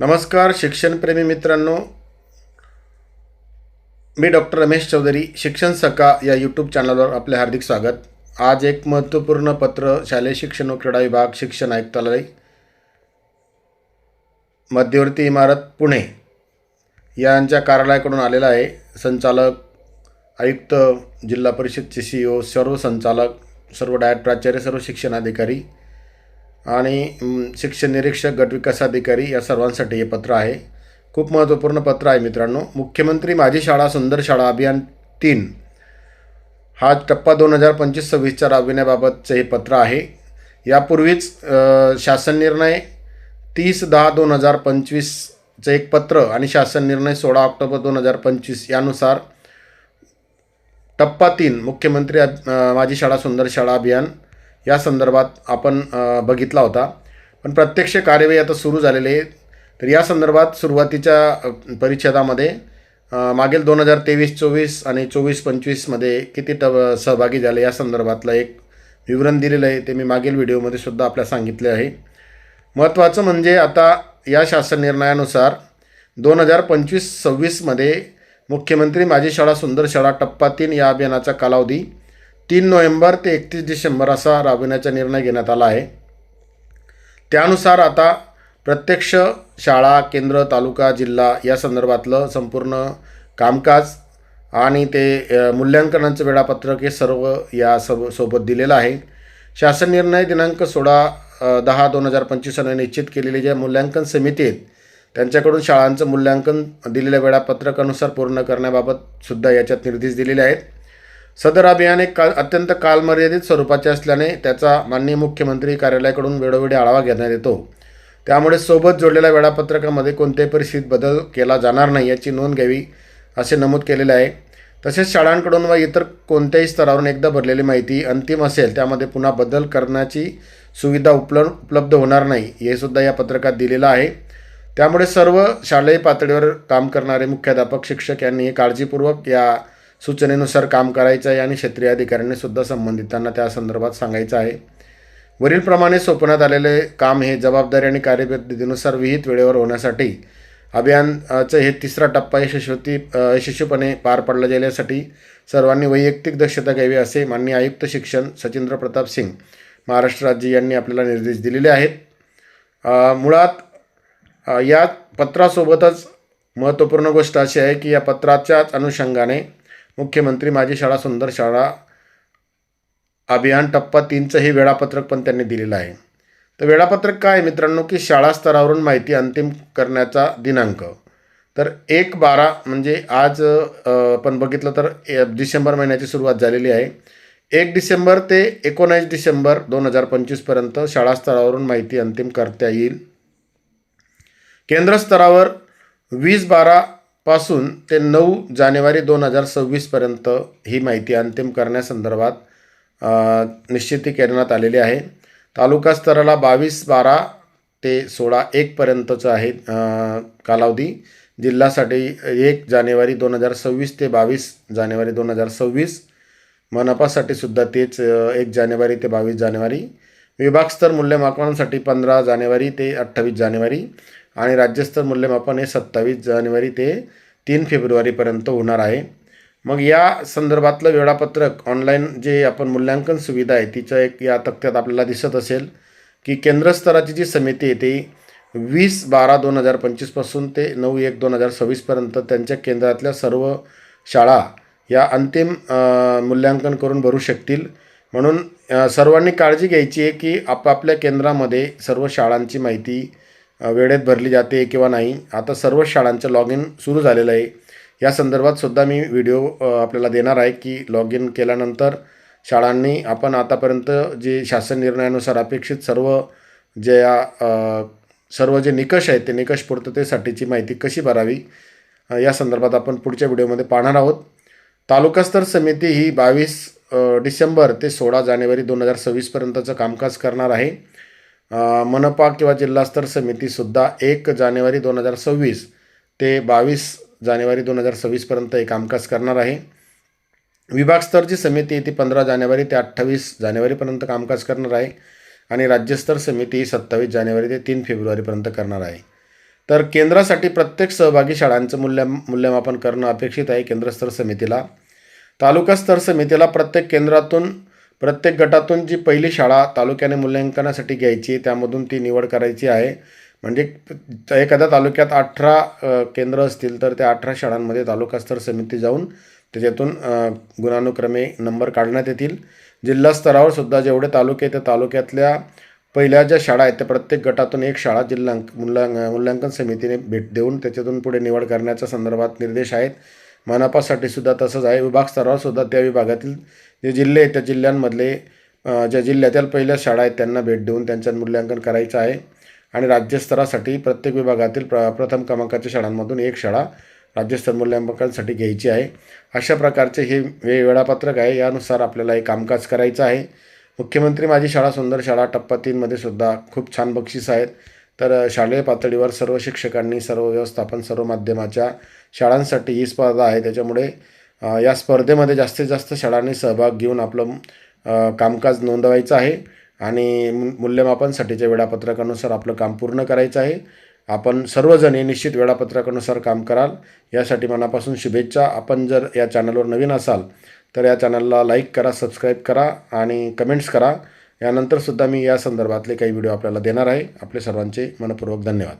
नमस्कार शिक्षणप्रेमी मित्रांनो, मी डॉक्टर रमेश चौधरी शिक्षण सखा या यूट्यूब चॅनलवर आपले हार्दिक स्वागत। आज एक महत्त्वपूर्ण पत्र शालेय शिक्षण व क्रीडा विभाग शिक्षण आयुक्तालय मध्यवर्ती इमारत पुणे यांच्या कार्यालयाकडून आलेला आहे। संचालक आयुक्त, जिल्हा परिषदचे CEO, सर्व संचालक, सर्व डायट प्राचार्य, सर्व शिक्षण अधिकारी आणि शिक्षण निरीक्षक, गट विकास अधिकारी या सर्वांसाठी हे पत्र आहे। खूप महत्त्वपूर्ण पत्र आहे मित्रांनो। मुख्यमंत्री माझी शाळा सुंदर शाळा अभियान 3 हा टप्पा 2025-26च्या राबविण्याबाबतचे हे पत्र आहे। यापूर्वीच शासन निर्णय 30/10/2025चे एक पत्र आणि शासन निर्णय 16 ऑक्टोबर 2025 यानुसार टप्पा 3 मुख्यमंत्री माझी शाळा सुंदर शाळा अभियान या संदर्भात आपण बघितला होता, पण प्रत्यक्ष कार्यवाही आता सुरू झालेली आहे। तर या संदर्भात सुरुवातीच्या परिच्छेदामध्ये मागील 2023-24 आणि 24-25मध्ये किती सहभागी झाले या संदर्भातलं एक विवरण दिलेलं आहे। ते मी मागील व्हिडिओमध्ये सुद्धा आपल्याला सांगितले आहे। महत्त्वाचं म्हणजे आता या शासन निर्णयानुसार 2025-26मध्ये मुख्यमंत्री माझी शाळा सुंदर शाळा टप्पा 3 या अभियानाचा कालावधी 3 नोव्हेंबर ते 31 डिसेंबर असा राबविण्याचा निर्णय घेण्यात आला आहे। त्यानुसार आता प्रत्यक्ष शाळा, केंद्र, तालुका, जिल्हा या संदर्भातलं संपूर्ण कामकाज आणि ते मूल्यांकनाचं वेळापत्रक हे सर्व या सोबत दिलेलं आहे। शासन निर्णय दिनांक 16/10/2025 निश्चित केलेले ज्या मूल्यांकन समिती आहेत त्यांच्याकडून शाळांचं मूल्यांकन दिलेल्या वेळापत्रकानुसार पूर्ण करण्याबाबत सुद्धा याच्यात निर्देश दिलेले आहेत। सदर अभियान एक अत्यंत कालमर्यादित स्वरूपाचे असल्याने त्याचा माननीय मुख्यमंत्री कार्यालयाकडून वेळोवेळी आढावा घेण्यात येतो। त्यामुळे सोबत जोडलेल्या वेळापत्रकामध्ये कोणत्याही परिस्थितीत बदल केला जाणार नाही याची नोंद घ्यावी असे नमूद केलेले आहे। तसेच शाळांकडून व इतर कोणत्याही स्तरावरून एकदा भरलेली माहिती अंतिम असेल त्यामध्ये पुन्हा बदल करण्याची सुविधा उपलब्ध होणार नाही हे सुद्धा या पत्रकात दिलेलं आहे। त्यामुळे सर्व शालेय पातळीवर काम करणारे मुख्याध्यापक, शिक्षक यांनी काळजीपूर्वक या सूचनेनुसार काम करायचं आहे आणि क्षेत्रीय अधिकाऱ्यांनी सुद्धा संबंधितांना त्या संदर्भात सांगायचं आहे। वरीलप्रमाणे सोपवण्यात आलेले काम हे जबाबदारी आणि कार्यपद्धतीनुसार विहित वेळेवर होण्यासाठी अभियानाचं हे तिसरा टप्पा यशस्वीपणे पार पडला जाईल यासाठी सर्वांनी वैयक्तिक दक्षता घ्यावी असे माननीय आयुक्त शिक्षण सचिंद्र प्रताप सिंग महाराष्ट्र राज्य यांनी आपल्याला निर्देश दिलेले आहेत। मुळात या पत्रासोबतच महत्त्वपूर्ण गोष्ट अशी आहे की या पत्राच्याच अनुषंगाने मुख्यमंत्री माझी शाळा सुंदर शाळा अभियान टप्पा 3चं हे वेळापत्रक पण त्यांनी दिलेलं आहे। तर वेळापत्रक काय मित्रांनो की शाळा स्तरावरून माहिती अंतिम करण्याचा दिनांक तर 1/12 म्हणजे आज आपण बघितलं तर डिसेंबर महिन्याची सुरुवात झालेली आहे। 1 डिसेंबर ते 19 डिसेंबर 2025पर्यंत शाळा स्तरावरून माहिती अंतिम करता येईल। केंद्र स्तरावर 20/12 पासून ते 9 जानेवारी 2026पर्यंत ही माहिती अंतिम करण्यासंदर्भात निश्चिती करण्यात आलेली आहे। तालुका स्तराला 22/12 ते 16/1 पर्यंतचं आहे कालावधी। जिल्ह्यासाठी 1 जानेवारी 2026 ते 22 जानेवारी 2026। मनपासाठी सुद्धा तेच 1 जानेवारी ते 22 जानेवारी। विभागस्तर मूल्यमापनासाठी 15 जानेवारी ते 28 जानेवारी आणि राज्यस्तर मूल्यमापन हे 27 जानेवारी ते 3 फेब्रुवारीपर्यंत होणार आहे। मग या संदर्भातलं वेळापत्रक ऑनलाईन जे आपण मूल्यांकन सुविधा आहे तिचं एक या तक्त्यात आपल्याला दिसत असेल की केंद्र स्तराची जी समिती आहे ती 20/12/2025 पासून ते 9/1/2026पर्यंत त्यांच्या केंद्रातल्या सर्व शाळा या अंतिम मूल्यांकन करून भरू शकतील। म्हणून सर्वांनी काळजी घ्यायची आहे की आपापल्या केंद्रामध्ये सर्व शाळांची माहिती वेळेत भरली जाते किंवा नाही। आता सर्व शाळांचं लॉग इन सुरू झालेलं आहे। या संदर्भात सुद्धा मी व्हिडिओ आपल्याला देणार आहे की लॉग इन केल्यानंतर शाळांनी आपण आतापर्यंत जे शासन निर्णयानुसार अपेक्षित सर्व जे निकष आहेत ते निकष पूर्ततेसाठीची माहिती कशी भरावी या संदर्भात आपण पुढच्या व्हिडिओमध्ये पाहणार आहोत। तालुकास्तर समिती ही 22 डिसेंबर ते 16 जानेवारी 2026पर्यंतचं कामकाज करणार आहे। मनपा किंवा जिल्हास्तर समितीसुद्धा 1 जानेवारी 2026 ते 22 जानेवारी 2026पर्यंत हे कामकाज करणार आहे। विभागस्तरची समिती ती 15 जानेवारी ते 28 जानेवारीपर्यंत कामकाज करणार आहे आणि राज्यस्तर समिती 27 जानेवारी ते 3 फेब्रुवारीपर्यंत करणार आहे। तर केंद्रासाठी प्रत्येक सहभागी शाळांचं मूल्यमापन करणं अपेक्षित आहे केंद्रस्तर समितीला. तालुकास्तर समितीला प्रत्येक केंद्रातून प्रत्येक गटातून जी पहिली शाळा तालुक्याने मूल्यांकनासाठी घ्यायची त्यामधून ती निवड करायची आहे. म्हणजे एखाद्या तालुक्यात 18 केंद्र असतील तर त्या 18 शाळांमध्ये तालुकास्तर समिती जाऊन त्याच्यातून गुणानुक्रमे नंबर काढण्यात येतील. जिल्हा स्तरावर सुद्धा जेवढे तालुके त्या तालुक्यातल्या पहिल्या ज्या शाळा आहेत त्या प्रत्येक गटातून एक शाळा जिल्हा मूल्यांकन समितीने भेट देऊन त्याच्यातून पुढे निवड करण्याच्या संदर्भात निर्देश आहेत. मनपासाठी सुद्धा तसंच आहे. विभाग स्तरावर सुद्धा त्या विभागातील जे जिल्हे आहेत त्या जिल्ह्यांमधले ज्या जिल्ह्यातील पहिल्या शाळा आहेत त्यांना भेट देऊन त्यांचं मूल्यांकन करायचं आहे. आणि राज्यस्तरासाठी प्रत्येक विभागातील प्रथम क्रमांकाच्या शाळांमधून एक शाळा राज्यस्तर मूल्यांकनासाठी घ्यायची आहे. अशा प्रकारचे हे वेळापत्रक आहे. यानुसार आपल्याला हे कामकाज करायचं आहे. मुख्यमंत्री माझी शाळा सुंदर शाळा टप्पा 3मध्ये सुद्धा खूप छान बक्षीस आहेत. तर शालेय पातळीवर सर्व शिक्षकांनी, सर्व व्यवस्थापन, सर्व माध्यमाच्या शाळांसाठी ही स्पर्धा आहे. त्याच्यामुळे या स्पर्धेमध्ये जास्तीत जास्त शाळांनी सहभाग घेऊन आपलं कामकाज नोंदवायचं आहे आणि मूल्यमापनसाठीच्या वेळापत्रकानुसार आपलं काम पूर्ण करायचं आहे. आपण सर्वजण हे निश्चित वेळापत्रकानुसार काम कराल यासाठी मनापासून शुभेच्छा. आपण जर या चॅनलवर नवीन असाल तर या चॅनलला लाईक करा, सबस्क्राईब करा आणि कमेंट्स करा. यानंतरसुद्धा मी या संदर्भातले काही व्हिडिओ आपल्याला देणार आहे. आपले सर्वांचे मनपूर्वक धन्यवाद.